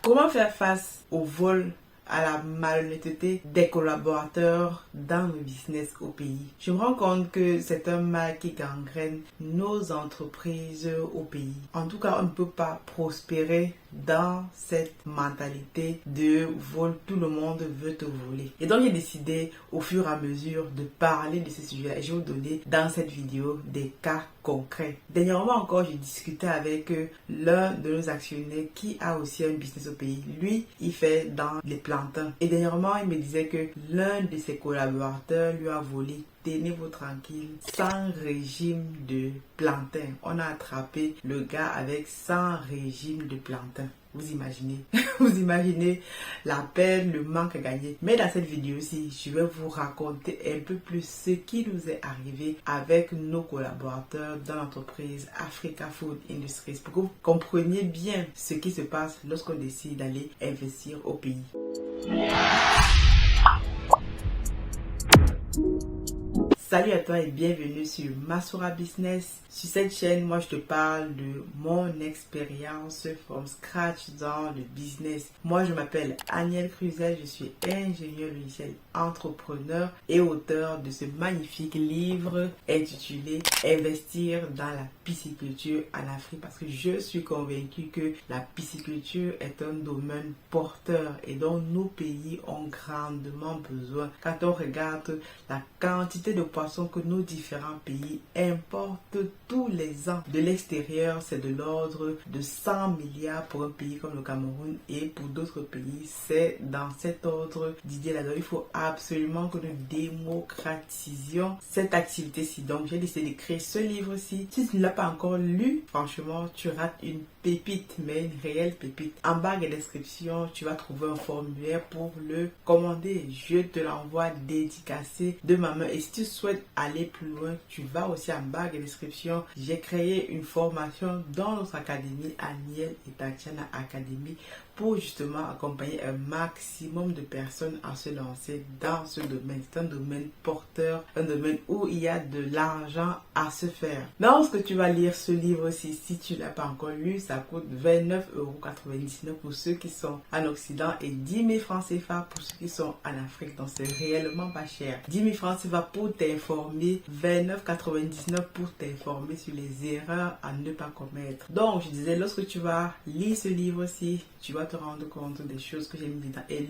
Comment faire face au vol, à la malhonnêteté des collaborateurs dans le business au pays? Je me rends compte que c'est un mal qui gangrène nos entreprises au pays. En tout cas, on ne peut pas prospérer dans cette mentalité de vol, tout le monde veut te voler. Et donc j'ai décidé au fur et à mesure de parler de ce sujet-là et je vais vous donner dans cette vidéo des cas concrets. Dernièrement encore, j'ai discuté avec l'un de nos actionnaires qui a aussi un business au pays. Lui, il fait dans les plantains. Et dernièrement, il me disait que l'un de ses collaborateurs lui a volé. Tenez-vous tranquille, 100 régimes de plantain. On a attrapé le gars avec 100 régimes de plantain. Vous imaginez, vous imaginez la peine, le manque à gagner. Mais dans cette vidéo-ci, je vais vous raconter un peu plus ce qui nous est arrivé avec nos collaborateurs dans l'entreprise Africa Food Industries pour que vous compreniez bien ce qui se passe lorsqu'on décide d'aller investir au pays. Salut à toi et bienvenue sur Massoura Business. Sur cette chaîne, moi je te parle de mon expérience from scratch dans le business. Moi je m'appelle Aniel Cruzel, je suis ingénieur logiciel, entrepreneur et auteur de ce magnifique livre intitulé Investir dans la pisciculture en Afrique, parce que je suis convaincu que la pisciculture est un domaine porteur et dont nos pays ont grandement besoin. Quand on regarde la quantité de poissons que nos différents pays importent tous les ans de l'extérieur, c'est de l'ordre de 100 milliards pour un pays comme le Cameroun, et pour d'autres pays c'est dans cet ordre d'idées là. Donc il faut absolument que nous démocratisions cette activité-ci. Donc j'ai décidé d'écrire ce livre-ci. Si tu ne l'as pas encore lu, franchement tu rates une pépite, mais une réelle pépite. En barre de description, tu vas trouver un formulaire pour le commander. Je te l'envoie dédicacé de ma main. Et si tu souhaites aller plus loin, tu vas aussi en barre de description. J'ai créé une formation dans notre académie, Aniel et Tatiana Academy, pour justement accompagner un maximum de personnes à se lancer dans ce domaine. C'est un domaine porteur, un domaine où il y a de l'argent à se faire. Lorsque tu vas lire ce livre-ci, si tu ne l'as pas encore lu, ça coûte 29,99 € pour ceux qui sont en Occident et 10 000 francs CFA pour ceux qui sont en Afrique. Donc c'est réellement pas cher. 10 000 francs CFA pour t'informer, 29,99 € pour t'informer sur les erreurs à ne pas commettre. Donc je disais, lorsque tu vas lire ce livre-ci, tu vas te rendre compte des choses que j'ai mis dedans. Et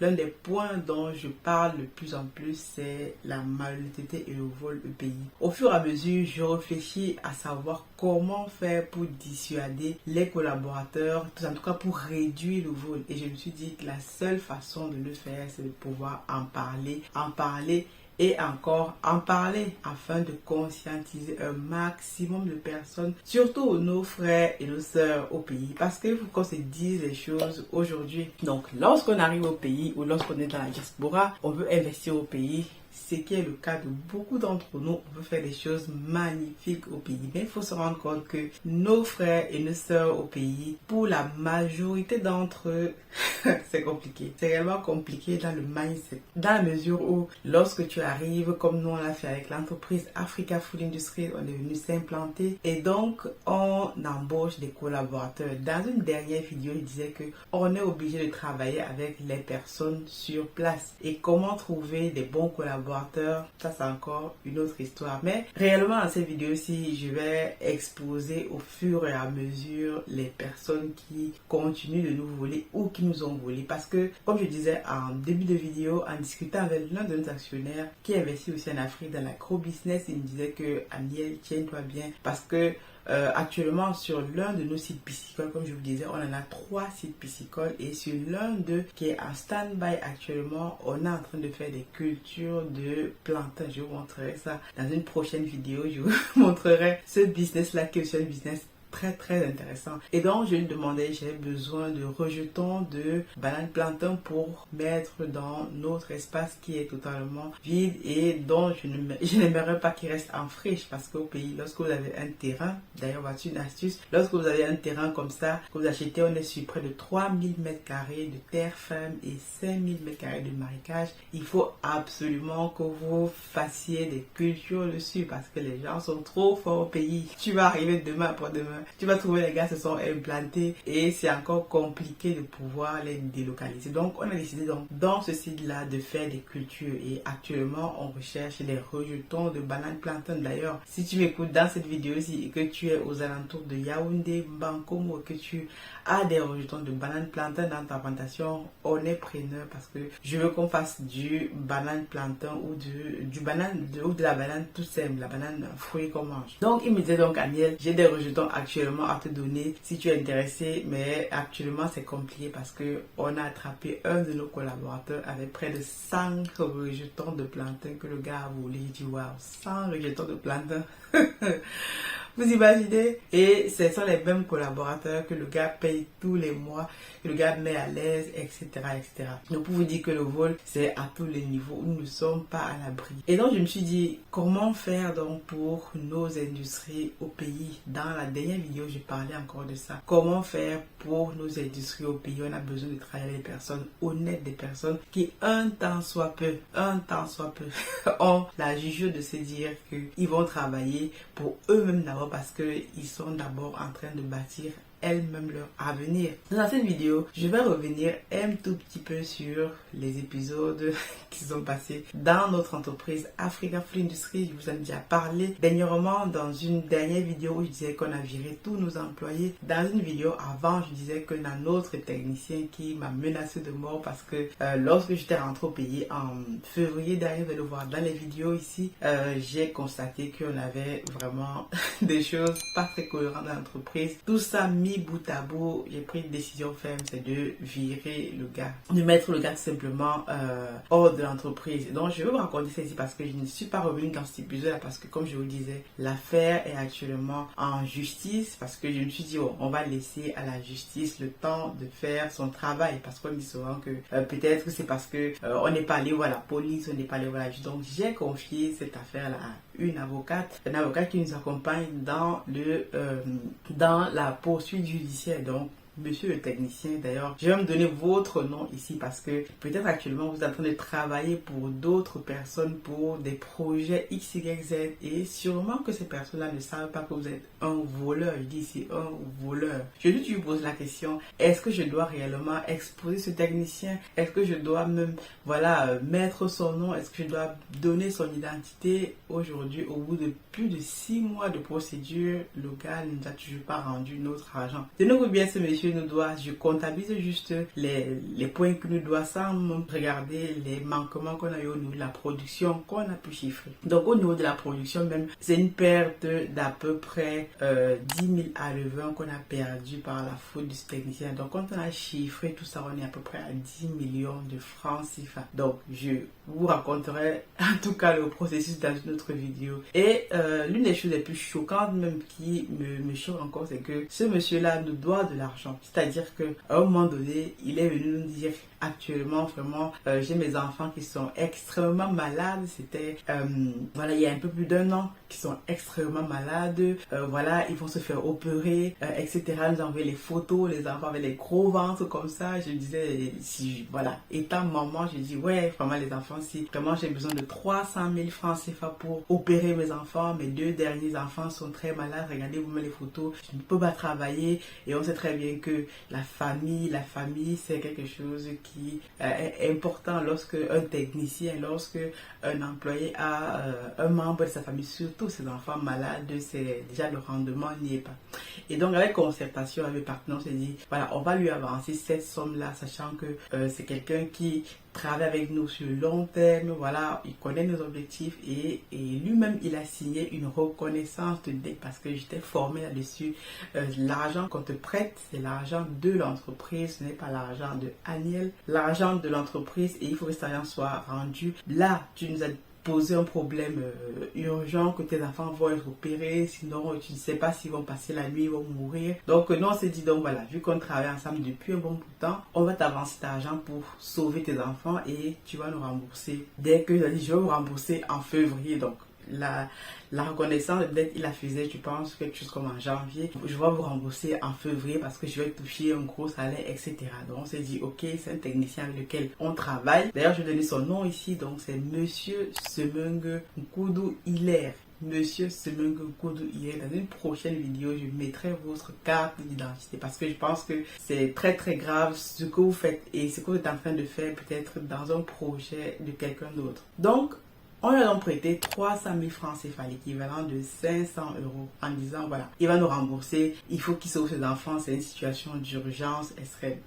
l'un des points dont je parle de plus en plus, c'est la malhonnêteté et le vol au pays. Au fur et à mesure, je réfléchis à savoir comment faire pour dissuader les collaborateurs, en tout cas pour réduire le vol. Et je me suis dit que la seule façon de le faire, c'est de pouvoir en parler et encore en parler afin de conscientiser un maximum de personnes, surtout nos frères et nos sœurs au pays, parce qu'il faut qu'on se dise les choses aujourd'hui. Donc lorsqu'on arrive au pays ou lorsqu'on est dans la diaspora, on veut investir au pays, ce qui est le cas de beaucoup d'entre nous. On veut faire des choses magnifiques au pays, mais il faut se rendre compte que nos frères et nos sœurs au pays, pour la majorité d'entre eux, c'est compliqué. C'est réellement compliqué dans le mindset, dans la mesure où lorsque tu arrives, comme nous on l'a fait avec l'entreprise Africa Food Industries, on est venu s'implanter et donc on embauche des collaborateurs. Dans une dernière vidéo, je disais que on est obligé de travailler avec les personnes sur place. Et comment trouver des bons collaborateurs, ça c'est encore une autre histoire. Mais réellement dans cette vidéo-ci, je vais exposer au fur et à mesure les personnes qui continuent de nous voler ou qui nous ont volé. Parce que, comme je disais en début de vidéo, en discutant avec l'un de nos actionnaires qui investit aussi en Afrique dans l'agro-business, il me disait que Aniel, tiens-toi bien, parce que actuellement sur l'un de nos sites piscicoles, comme je vous disais, on en a 3 sites piscicoles, et sur l'un d'eux qui est en stand-by actuellement, on est en train de faire des cultures de plantains. Je vous montrerai ça dans une prochaine vidéo. Je vous montrerai ce business là qui est aussi un business très intéressant. Et donc je lui demandais, j'avais besoin de rejetons de bananes plantains pour mettre dans notre espace qui est totalement vide et dont je n'aimerais pas qu'il reste en friche, parce qu'au pays, lorsque vous avez un terrain, d'ailleurs voici une astuce, lorsque vous avez un terrain comme ça que vous achetez, on est sur près de 3000 m² de terre ferme et 5000 m² de marécage, il faut absolument que vous fassiez des cultures dessus, parce que les gens sont trop forts au pays. Tu vas arriver demain après-demain, Tu vas trouver les gars se sont implantés et c'est encore compliqué de pouvoir les délocaliser. Donc on a décidé donc dans ce site-là de faire des cultures et actuellement on recherche les rejetons de bananes plantain. D'ailleurs, si tu m'écoutes dans cette vidéo-ci et que tu es aux alentours de Yaoundé, Bankomo, que tu as des rejetons de bananes plantain dans ta plantation, on est preneur parce que je veux qu'on fasse du banane plantain ou de la banane tout simple, la banane fruit qu'on mange. Donc il me disait donc Aniel, j'ai des rejetons actuellement à te donner si tu es intéressé, mais actuellement c'est compliqué parce que on a attrapé un de nos collaborateurs avec près de 100 rejetons de plantain que le gars a volé. J'ai dit waouh, 100 rejetons de plantain. Vous imaginez? Et ce sont les mêmes collaborateurs que le gars paye tous les mois, que le gars met à l'aise, etc., etc. Donc pour vous dire que le vol, c'est à tous les niveaux. Nous ne sommes pas à l'abri. Et donc je me suis dit, comment faire donc pour nos industries au pays? Dans la dernière vidéo, je parlais encore de ça. Comment faire pour nos industries au pays? On a besoin de travailler avec des personnes honnêtes, des personnes qui un temps soit peu, ont la jugeote de se dire qu'ils vont travailler pour eux-mêmes d'abord parce qu'ils sont d'abord en train de bâtir elles-mêmes leur avenir. Dans cette vidéo, je vais revenir un tout petit peu sur les épisodes qui sont passés dans notre entreprise Africa Food Industries. Je vous en ai déjà parlé dernièrement dans une dernière vidéo où je disais qu'on a viré tous nos employés. Dans une vidéo avant, je disais que un autre technicien qui m'a menacé de mort parce que lorsque j'étais rentré au pays en février dernier, vous allez le voir dans les vidéos ici, j'ai constaté qu'on avait vraiment des choses pas très cohérentes dans l'entreprise. Tout ça mis bout à bout, j'ai pris une décision ferme, c'est de virer le gars, de mettre le gars tout simplement hors de l'entreprise. Donc je vais vous raconter ça ici parce que je ne suis pas revenue dans cet épisode parce que comme je vous disais, l'affaire est actuellement en justice parce que je me suis dit oh, on va laisser à la justice le temps de faire son travail parce qu'on dit souvent que peut-être que c'est parce que on n'est pas allé voir la police, on n'est pas allé voir la justice. Donc j'ai confié cette affaire-là à une avocate qui nous accompagne dans la poursuite judiciaire. Donc monsieur le technicien, d'ailleurs, je vais me donner votre nom ici parce que peut-être actuellement vous êtes en train de travailler pour d'autres personnes pour des projets X, Y, Z et sûrement que ces personnes-là ne savent pas que vous êtes un voleur. Je dis ici un voleur. Je lui pose la question, est-ce que je dois réellement exposer ce technicien? Est-ce que je dois même, mettre son nom? Est-ce que je dois donner son identité? Aujourd'hui, au bout de plus de 6 mois de procédure, le gars ne nous a toujours pas rendu notre argent. Tenez-vous bien, ce monsieur nous doit, je comptabilise juste les points que nous doit sans regarder les manquements qu'on a eu au niveau de la production qu'on a pu chiffrer. Donc au niveau de la production même, c'est une perte d'à peu près 10 000 alevins qu'on a perdu par la faute du technicien. Donc quand on a chiffré tout ça, on est à peu près à 10 millions de francs CFA. Donc je vous raconterai en tout cas le processus dans une autre vidéo. Et l'une des choses les plus choquantes même qui me choque encore, c'est que ce monsieur-là nous doit de l'argent. C'est-à-dire qu'à un moment donné, il est venu nous dire actuellement, vraiment, j'ai mes enfants qui sont extrêmement malades. C'était, il y a un peu plus d'1 an, qui sont extrêmement malades. Ils vont se faire opérer, etc. Nous envoyer les photos, les enfants avec les gros ventres comme ça. Je disais, étant maman, je dis, ouais, vraiment les enfants, si vraiment j'ai besoin de 300 000 francs CFA pour opérer mes enfants, mes 2 derniers enfants sont très malades. Regardez vous-même les photos, je ne peux pas travailler. Et on sait très bien que la famille, c'est quelque chose qui est important lorsque un technicien, lorsque un employé a un membre de sa famille, surtout ses enfants malades, c'est déjà le rendement n'y est pas. Et donc avec concertation avec le partenaire, on s'est dit, on va lui avancer cette somme-là, sachant que c'est quelqu'un qui travaille avec nous sur le long terme, il connaît nos objectifs et lui-même il a signé une reconnaissance de dette parce que j'étais formée là-dessus. L'argent qu'on te prête, c'est l'argent de l'entreprise, ce n'est pas l'argent de Aniel, l'argent de l'entreprise et il faut que cet argent soit rendu. Là, tu nous as poser un problème urgent, que tes enfants vont être opérés, sinon tu ne sais pas s'ils vont passer la nuit, ils vont mourir. Donc nous on s'est dit, donc vu qu'on travaille ensemble depuis un bon bout de temps, on va t'avancer cet argent pour sauver tes enfants et tu vas nous rembourser. Dès que je vais vous rembourser en février, donc la reconnaissance de dette, il la faisait, je pense, quelque chose comme en janvier. Je vais vous rembourser en février parce que je vais toucher un gros salaire, etc. Donc on s'est dit, ok, c'est un technicien avec lequel on travaille. D'ailleurs, je vais donner son nom ici. Donc c'est Monsieur Semeng Nkoudou Hilaire. Monsieur Semengue Koudou hier. Dans une prochaine vidéo, je mettrai votre carte d'identité parce que je pense que c'est très très grave ce que vous faites et ce que vous êtes en train de faire peut-être dans un projet de quelqu'un d'autre. Donc, on lui a donc prêté 300 000 francs CFA, l'équivalent de 500 euros, en disant voilà, il va nous rembourser, il faut qu'il sauve ses enfants, c'est une situation d'urgence extrême.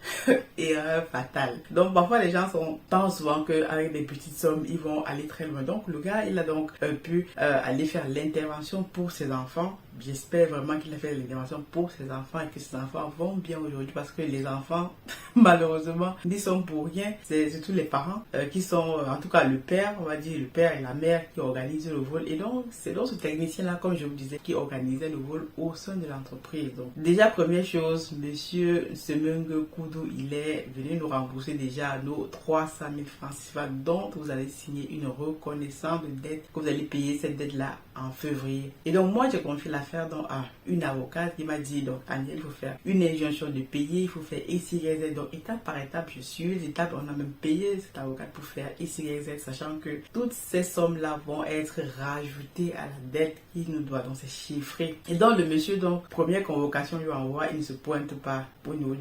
Erreur fatale. Donc parfois les gens pensent souvent qu'avec des petites sommes, ils vont aller très loin. Donc le gars, il a donc pu aller faire l'intervention pour ses enfants. J'espère vraiment qu'il a fait l'intervention pour ses enfants et que ses enfants vont bien aujourd'hui parce que les enfants, malheureusement, n'y sont pour rien. C'est surtout les parents qui sont, en tout cas le père, on va dire le père et la mère qui organisent le vol. Et donc, c'est donc ce technicien-là, comme je vous disais, qui organisait le vol au sein de l'entreprise. Donc, déjà, première chose, monsieur Semengue Koudou, il est venu nous rembourser déjà nos 300 000 francs CFA dont vous allez signer une reconnaissance de dette que vous allez payer cette dette-là en février. Et donc, moi, j'ai confié l'affaire à une avocate qui m'a dit, donc, Aniel, il faut faire une injonction de payer, il faut faire X, Y, Z. Donc, étape par étape, je suis les étapes. On a même payé cette avocate pour faire X, Y, Z, sachant que toutes ces sommes-là vont être rajoutées à la dette qu'il nous doit. Donc, c'est chiffré. Et donc, le monsieur, donc, première convocation lui envoie, il ne se pointe pas au niveau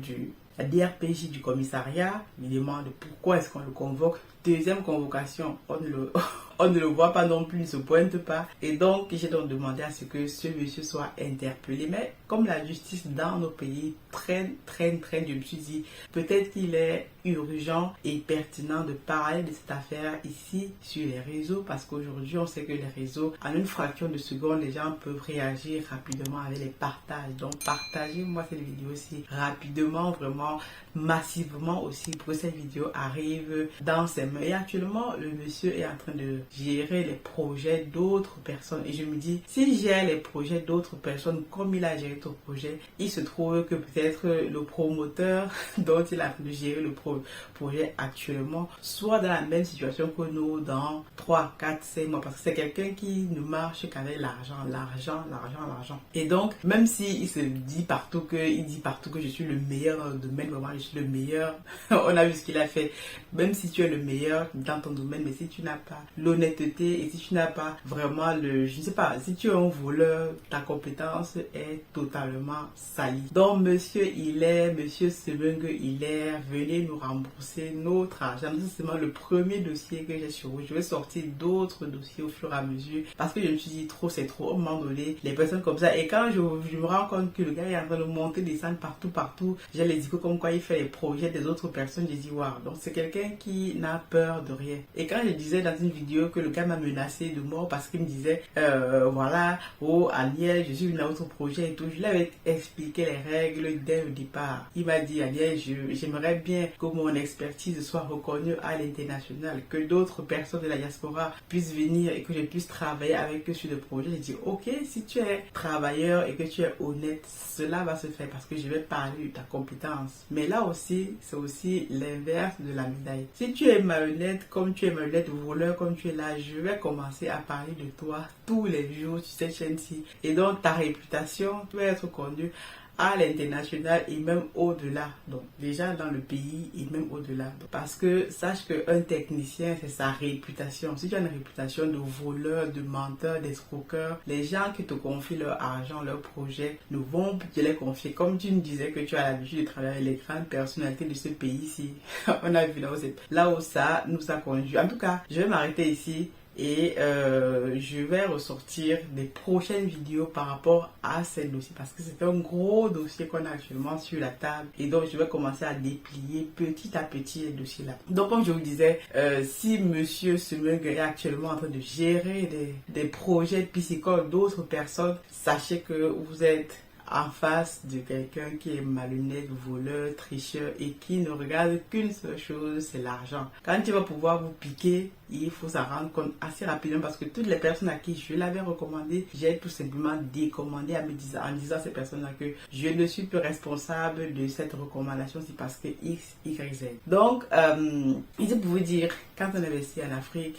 la DRPJ du commissariat. Il demande pourquoi est-ce qu'on le convoque. Deuxième convocation, on ne le voit pas non plus, il ne se pointe pas. Et donc, j'ai donc demandé à ce que ce monsieur soit interpellé. Mais comme la justice dans nos pays traîne, je me suis dit, peut-être qu'il est urgent et pertinent de parler de cette affaire ici sur les réseaux. Parce qu'aujourd'hui, on sait que les réseaux, en une fraction de seconde, les gens peuvent réagir rapidement avec les partages. Donc, partagez-moi cette vidéo aussi rapidement, vraiment massivement aussi, pour que cette vidéo arrive dans ses mains. Et actuellement, le monsieur est en train de gérer les projets d'autres personnes. Et je me dis, s'il gère les projets d'autres personnes comme il a géré ton projet, il se trouve que peut-être le promoteur dont il a en train de gérer le projet actuellement soit dans la même situation que nous dans 3, 4, 5 mois. Parce que c'est quelqu'un qui ne marche qu'avec l'argent. Et donc, même s'il se dit partout que je suis le meilleur dans le domaine, vraiment je suis le meilleur, on a vu ce qu'il a fait. Même si tu es le meilleur dans ton domaine, mais si tu n'as pas l'honnêteté et si tu n'as pas vraiment je ne sais pas, si tu es un voleur, ta compétence est totalement salie. Donc monsieur Semengue Hilaire, venez nous rembourser notre argent. C'est seulement le premier dossier que j'ai sur vous. Je vais sortir d'autres dossiers au fur et à mesure parce que je me suis dit trop c'est trop. Au moment donné, les personnes comme ça, et quand je me rends compte que le gars est en train de monter, descendre partout, j'ai les échos comme quoi il fait les projets des autres personnes, j'ai dit waouh. Donc c'est quelqu'un qui n'a peur de rien. Et quand je disais dans une vidéo que le gars m'a menacé de mort parce qu'il me disait voilà, oh Aniel, je suis venu à autre projet et tout, je lui avais expliqué les règles dès le départ. Il m'a dit Aniel, j'aimerais bien que mon expertise soit reconnue à l'international, que d'autres personnes de la diaspora puissent venir et que je puisse travailler avec eux sur le projet. J'ai dit ok, si tu es travailleur et que tu es honnête, cela va se faire parce que je vais parler de ta compétence. Mais là aussi, c'est aussi l'inverse de la médaille. Si tu es malhonnête, comme tu es malhonnête, voleur, comme tu es là, je vais commencer à parler de toi tous les jours sur cette chaîne-ci. Et donc, ta réputation doit être connue à l'international et même au-delà. Donc, déjà dans le pays et même au-delà. Parce que sache qu'un technicien, c'est sa réputation. Si tu as une réputation de voleur, de menteur, d'escroqueur, les gens qui te confient leur argent, leur projet, ne vont plus te les confier. Comme tu me disais que tu as l'habitude de travailler avec les grandes personnalités de ce pays-ci. On a vu là où ça nous a conduit. En tout cas, je vais m'arrêter ici. Et je vais ressortir des prochaines vidéos par rapport à ces dossiers parce que c'est un gros dossier qu'on a actuellement sur la table et donc je vais commencer à déplier petit à petit les dossiers là. Donc comme je vous disais, si monsieur Semengue est actuellement en train de gérer des projets de piscicole d'autres personnes, sachez que vous êtes en face de quelqu'un qui est malhonnête, voleur, tricheur et qui ne regarde qu'une seule chose, c'est l'argent. Quand il va pouvoir vous piquer, il faut s'en rendre compte assez rapidement parce que toutes les personnes à qui je l'avais recommandé, j'ai tout simplement décommandé en disant à ces personnes-là que je ne suis plus responsable de cette recommandation, c'est parce que X, Y, Z. Donc, je peux vous dire, quand on investit en Afrique,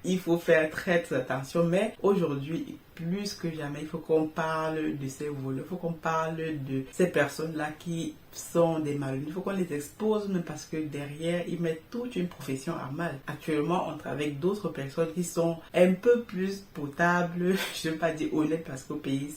il faut faire très attention, mais aujourd'hui, plus que jamais, il faut qu'on parle de ces voleurs, il faut qu'on parle de ces personnes-là qui sont des malhonnêtes. Il faut qu'on les expose, mais parce que derrière, ils mettent toute une profession à mal. Actuellement, on travaille avec d'autres personnes qui sont un peu plus potables, je ne veux pas dire honnêtes parce qu'au pays,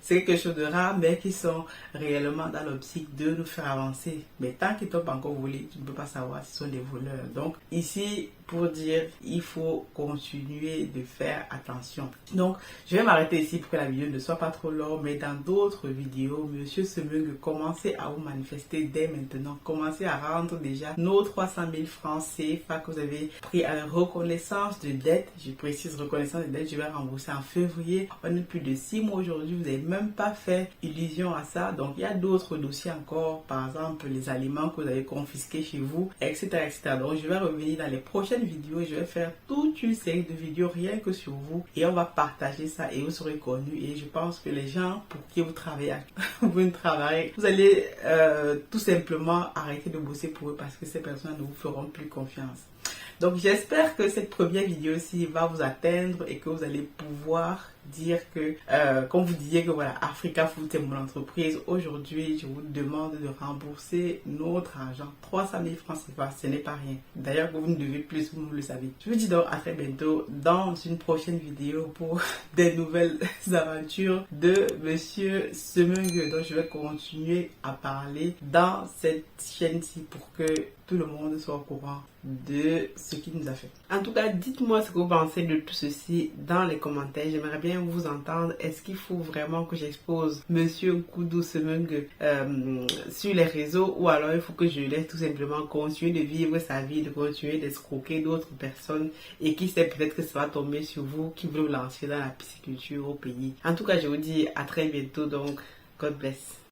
c'est quelque chose de rare, mais qui sont réellement dans l'optique de nous faire avancer. Mais tant qu'ils t'ont pas encore volé, tu ne peux pas savoir si ce sont des voleurs. Donc, ici, pour dire, il faut continuer de faire attention. Donc, je vais m'arrêter ici pour que la vidéo ne soit pas trop longue, mais dans d'autres vidéos, Monsieur Semeng, commencez à vous manifester dès maintenant. Commencez à rendre déjà nos 300 000 francs CFA que vous avez pris à la reconnaissance de dette. Je précise reconnaissance de dette, je vais rembourser en février. On est plus de 6 mois aujourd'hui, vous n'avez même pas fait illusion à ça. Donc, il y a d'autres dossiers encore, par exemple, les aliments que vous avez confisqués chez vous, etc., etc. Donc, je vais revenir dans les prochaines vidéos. Je vais faire toute une série de vidéos rien que sur vous et on va partager ça et vous serez connus. Et je pense que les gens pour qui vous travaillez, vous allez tout simplement arrêter de bosser pour eux parce que ces personnes ne vous feront plus confiance. Donc j'espère que cette première vidéo-ci va vous atteindre et que vous allez pouvoir dire que, comme vous disiez que voilà, Africa Food est mon entreprise, aujourd'hui je vous demande de rembourser notre argent. 300 000 francs CFA, ce n'est pas rien. D'ailleurs, vous ne devez plus, vous le savez. Je vous dis donc à très bientôt dans une prochaine vidéo pour des nouvelles aventures de Monsieur Semeng. Donc je vais continuer à parler dans cette chaîne-ci pour que tout le monde soit au courant de ce qu'il nous a fait. En tout cas, dites-moi ce que vous pensez de tout ceci dans les commentaires. J'aimerais bien vous entendre. Est-ce qu'il faut vraiment que j'expose Monsieur Nkoudou Semeng sur les réseaux ou alors il faut que je laisse tout simplement continuer de vivre sa vie, de continuer d'escroquer d'autres personnes et qui sait, peut-être que ça va tomber sur vous qui veut vous lancer dans la pisciculture au pays. En tout cas, je vous dis à très bientôt, donc God bless.